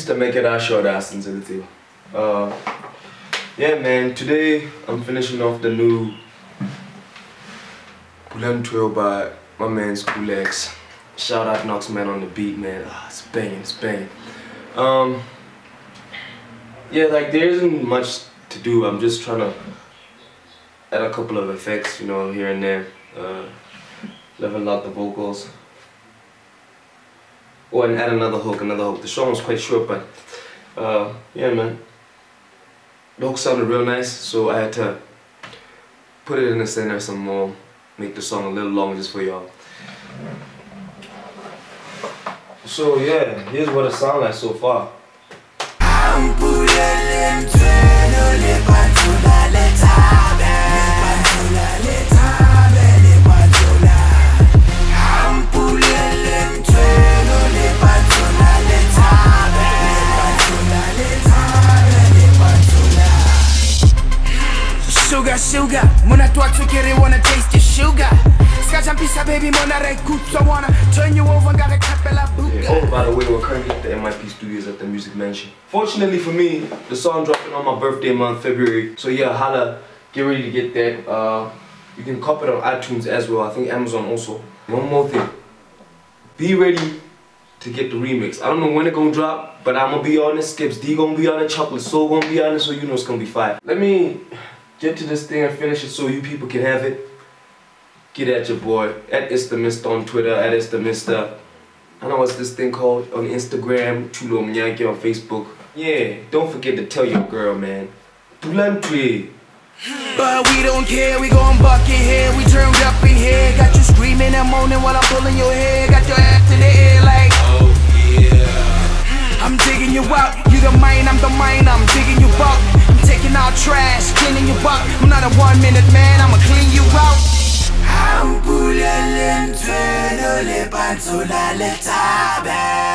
Mr. Make it our short ass into the table. Yeah, man, today I'm finishing off the new Bula Nthoeo by my man's Kulax. Shout out Knox man on the beat, man. It's banging, it's banging. Yeah, like there isn't much to do. I'm just trying to add a couple of effects, you know, here and there. Level out the vocals. Oh, and add another hook. The song was quite short, but yeah, man. The hook sounded real nice, so I had to put it in the center some more, make the song a little longer just for y'all. So yeah, here's what it sounds like so far. Sugar, when I thought to get it, wanna taste your sugar. Scotch and pizza, baby, when I good, so I wanna turn you over, got a capella boot. Yeah. Oh, by the way, we're currently at the MIP Studios at the Music Mansion. Fortunately for me, the song dropping on my birthday month, February. So yeah, holla, get ready to get that. You can cop it on iTunes as well. I think Amazon also. One more thing, be ready to get the remix. I don't know when it's gonna drop, but I'm gonna be on it. Skips D gonna be on it. Chocolate Soul gonna be on it, so you know it's gonna be fire. Let me get to this thing and finish it so you people can have it. Get at your boy, at It's the Mister on Twitter, at It's the Mister. I know what's this thing called on Instagram, Chulo Mnyake on Facebook. Yeah, don't forget to tell your girl, man. Bula Nthoeo. But we don't care, we gon' buck in here, we turned up in here. Got you screaming and moaning while I'm pulling your hair. Got your ass in the air like, oh yeah. I'm digging you out, you the mine, I'm the mine, I'm digging you out. I'm taking out trash, cleaning you up. I'm not a 1 minute man, I'ma clean you out. I'm Bula Nthoeo, le pantsola le tabe.